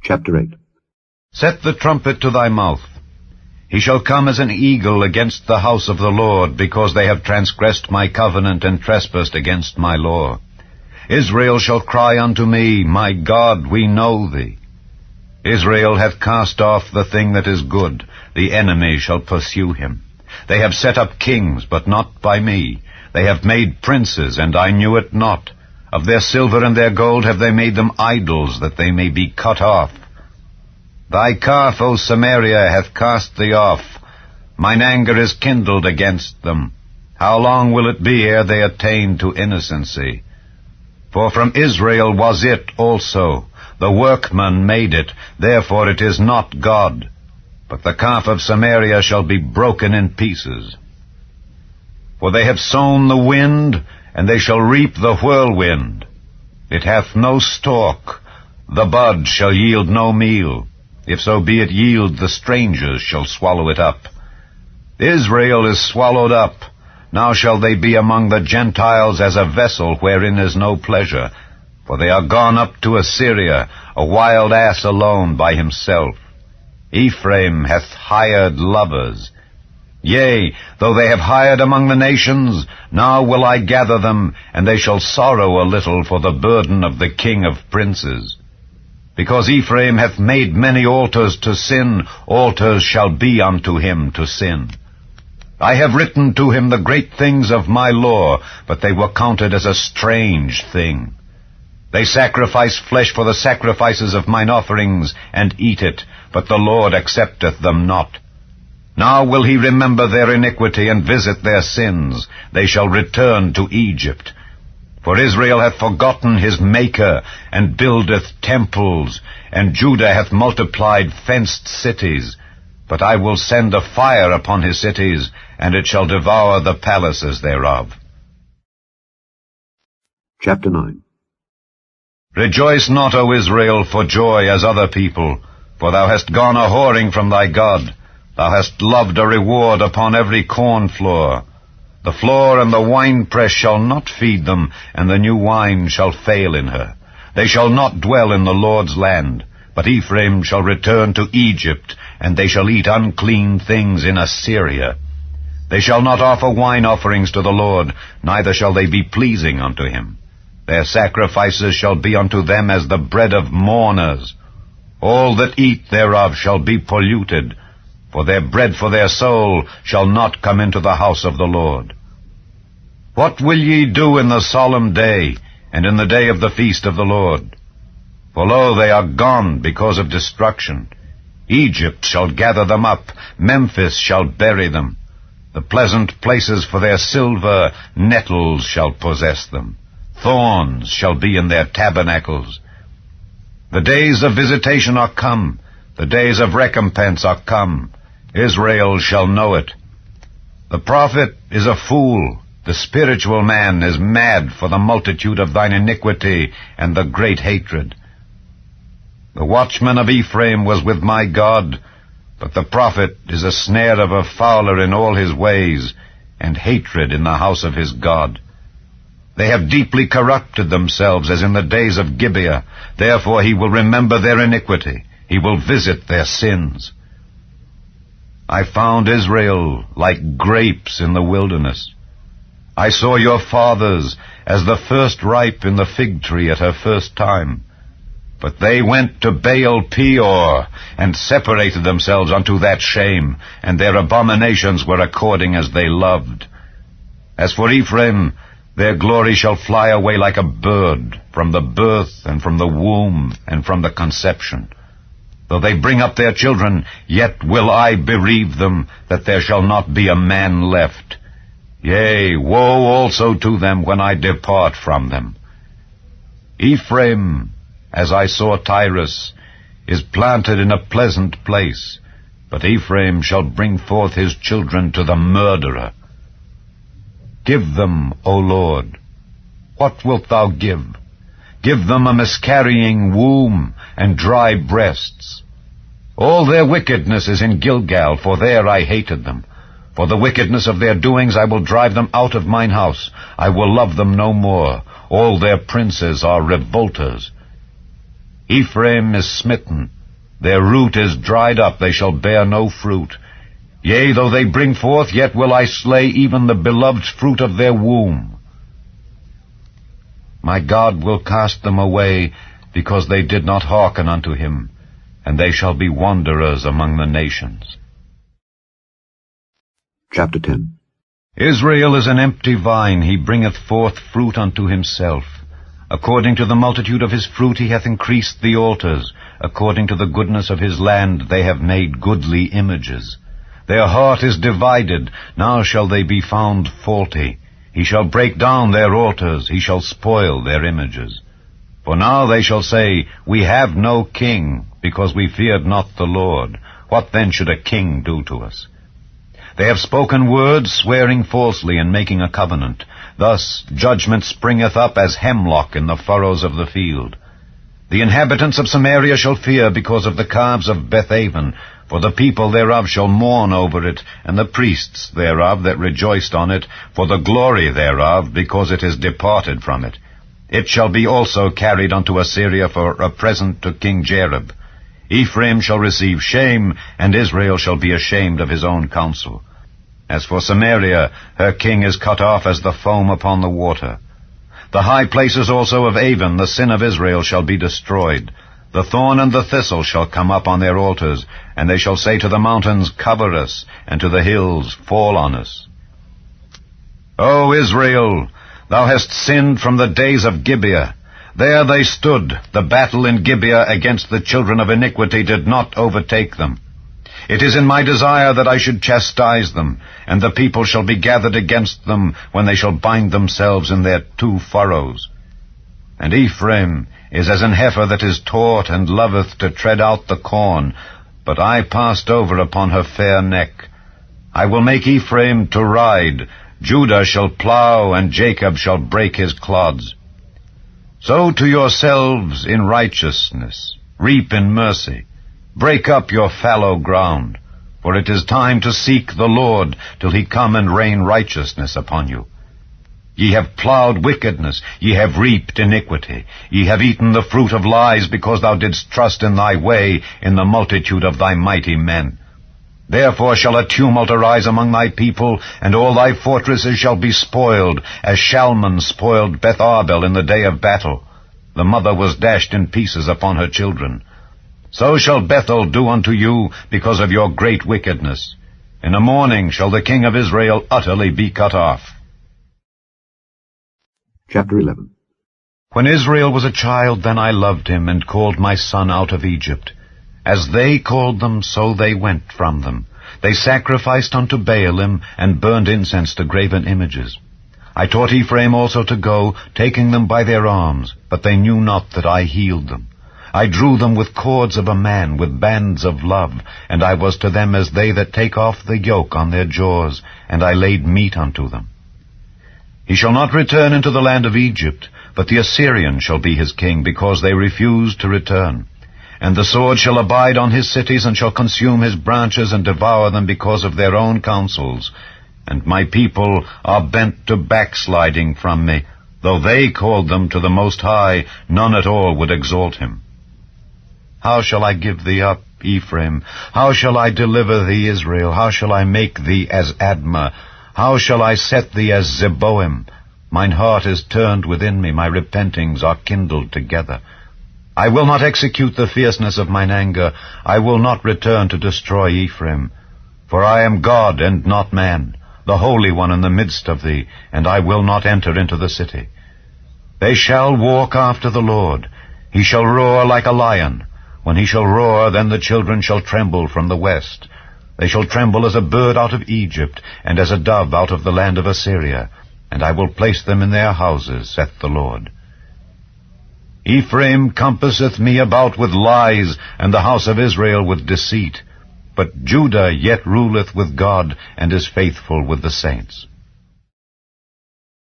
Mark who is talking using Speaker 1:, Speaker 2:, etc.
Speaker 1: Chapter 8.
Speaker 2: Set the trumpet to thy mouth. He shall come as an eagle against the house of the Lord, because they have transgressed my covenant and trespassed against my law. Israel shall cry unto me, My God, we know thee. Israel hath cast off the thing that is good, the enemy shall pursue him. They have set up kings, but not by me. They have made princes, and I knew it not. Of their silver and their gold have they made them idols, that they may be cut off. Thy calf, O Samaria, hath cast thee off. Mine anger is kindled against them. How long will it be ere they attain to innocency? For from Israel was it also. The workman made it, therefore it is not God. But the calf of Samaria shall be broken in pieces. For they have sown the wind, and they shall reap the whirlwind. It hath no stalk, the bud shall yield no meal. If so be it yield, the strangers shall swallow it up. Israel is swallowed up. Now shall they be among the Gentiles as a vessel wherein is no pleasure. For they are gone up to Assyria, a wild ass alone by himself. Ephraim hath hired lovers. Yea, though they have hired among the nations, now will I gather them, and they shall sorrow a little for the burden of the king of princes. Because Ephraim hath made many altars to sin, altars shall be unto him to sin. I have written to him the great things of my law, but they were counted as a strange thing. They sacrifice flesh for the sacrifices of mine offerings, and eat it, but the Lord accepteth them not. Now will he remember their iniquity, and visit their sins. They shall return to Egypt. For Israel hath forgotten his Maker, and buildeth temples, and Judah hath multiplied fenced cities. But I will send a fire upon his cities, and it shall devour the palaces thereof.
Speaker 1: Chapter 9.
Speaker 2: Rejoice not, O Israel, for joy as other people, for thou hast gone a-whoring from thy God. Thou hast loved a reward upon every corn floor. The floor and the winepress shall not feed them, and the new wine shall fail in her. They shall not dwell in the Lord's land, but Ephraim shall return to Egypt, and they shall eat unclean things in Assyria. They shall not offer wine offerings to the Lord, neither shall they be pleasing unto him. Their sacrifices shall be unto them as the bread of mourners. All that eat thereof shall be polluted, for their bread for their soul shall not come into the house of the Lord. What will ye do in the solemn day, and in the day of the feast of the Lord? For lo, they are gone because of destruction. Egypt shall gather them up, Memphis shall bury them. The pleasant places for their silver, nettles shall possess them. Thorns shall be in their tabernacles. The days of visitation are come, the days of recompense are come. Israel shall know it. The prophet is a fool, the spiritual man is mad for the multitude of thine iniquity and the great hatred. The watchman of Ephraim was with my God, but the prophet is a snare of a fowler in all his ways, and hatred in the house of his God. They have deeply corrupted themselves as in the days of Gibeah. Therefore he will remember their iniquity. He will visit their sins. I found Israel like grapes in the wilderness. I saw your fathers as the first ripe in the fig tree at her first time. But they went to Baal Peor, and separated themselves unto that shame, and their abominations were according as they loved. As for Ephraim, their glory shall fly away like a bird, from the birth, and from the womb, and from the conception. Though they bring up their children, yet will I bereave them, that there shall not be a man left. Yea, woe also to them when I depart from them. Ephraim, as I saw Tyrus, is planted in a pleasant place, but Ephraim shall bring forth his children to the murderer. Give them, O Lord. What wilt thou give? Give them a miscarrying womb and dry breasts. All their wickedness is in Gilgal, for there I hated them. For the wickedness of their doings I will drive them out of mine house. I will love them no more. All their princes are revolters. Ephraim is smitten, their root is dried up, they shall bear no fruit. Yea, though they bring forth, yet will I slay even the beloved fruit of their womb. My God will cast them away, because they did not hearken unto him, and they shall be wanderers among the nations.
Speaker 1: Chapter 10.
Speaker 2: Israel is an empty vine, he bringeth forth fruit unto himself. According to the multitude of his fruit he hath increased the altars. According to the goodness of his land they have made goodly images. Their heart is divided, now shall they be found faulty. He shall break down their altars, he shall spoil their images. For now they shall say, We have no king, because we feared not the Lord. What then should a king do to us? They have spoken words, swearing falsely, and making a covenant. Thus judgment springeth up as hemlock in the furrows of the field. The inhabitants of Samaria shall fear because of the calves of Bethaven, for the people thereof shall mourn over it, and the priests thereof that rejoiced on it, for the glory thereof, because it is departed from it. It shall be also carried unto Assyria for a present to King Jareb. Ephraim shall receive shame, and Israel shall be ashamed of his own counsel. As for Samaria, her king is cut off as the foam upon the water. The high places also of Avon, the sin of Israel, shall be destroyed. The thorn and the thistle shall come up on their altars, and they shall say to the mountains, Cover us, and to the hills, Fall on us. O Israel, thou hast sinned from the days of Gibeah. There they stood. The battle in Gibeah against the children of iniquity did not overtake them. It is in my desire that I should chastise them, and the people shall be gathered against them when they shall bind themselves in their two furrows. And Ephraim is as an heifer that is taught and loveth to tread out the corn, but I passed over upon her fair neck. I will make Ephraim to ride, Judah shall plow, and Jacob shall break his clods. Sow to yourselves in righteousness, reap in mercy. Break up your fallow ground, for it is time to seek the Lord till he come and rain righteousness upon you. Ye have plowed wickedness, ye have reaped iniquity. Ye have eaten the fruit of lies, because thou didst trust in thy way, in the multitude of thy mighty men. Therefore shall a tumult arise among thy people, and all thy fortresses shall be spoiled, as Shalman spoiled Beth Arbel in the day of battle. The mother was dashed in pieces upon her children. So shall Bethel do unto you because of your great wickedness. In the morning shall the king of Israel utterly be cut off.
Speaker 1: Chapter 11.
Speaker 2: When Israel was a child, then I loved him, and called my son out of Egypt. As they called them, so they went from them. They sacrificed unto Baalim, and burned incense to graven images. I taught Ephraim also to go, taking them by their arms, but they knew not that I healed them. I drew them with cords of a man, with bands of love, and I was to them as they that take off the yoke on their jaws, and I laid meat unto them. He shall not return into the land of Egypt, but the Assyrian shall be his king, because they refused to return. And the sword shall abide on his cities, and shall consume his branches, and devour them because of their own counsels. And my people are bent to backsliding from me. Though they called them to the Most High, none at all would exalt him. How shall I give thee up, Ephraim? How shall I deliver thee, Israel? How shall I make thee as Admah? How shall I set thee as Zeboim? Mine heart is turned within me, my repentings are kindled together. I will not execute the fierceness of mine anger. I will not return to destroy Ephraim. For I am God and not man, the Holy One in the midst of thee, and I will not enter into the city. They shall walk after the Lord. He shall roar like a lion. When he shall roar, then the children shall tremble from the west. They shall tremble as a bird out of Egypt, and as a dove out of the land of Assyria. And I will place them in their houses, saith the Lord. Ephraim compasseth me about with lies, and the house of Israel with deceit. But Judah yet ruleth with God, and is faithful with the saints.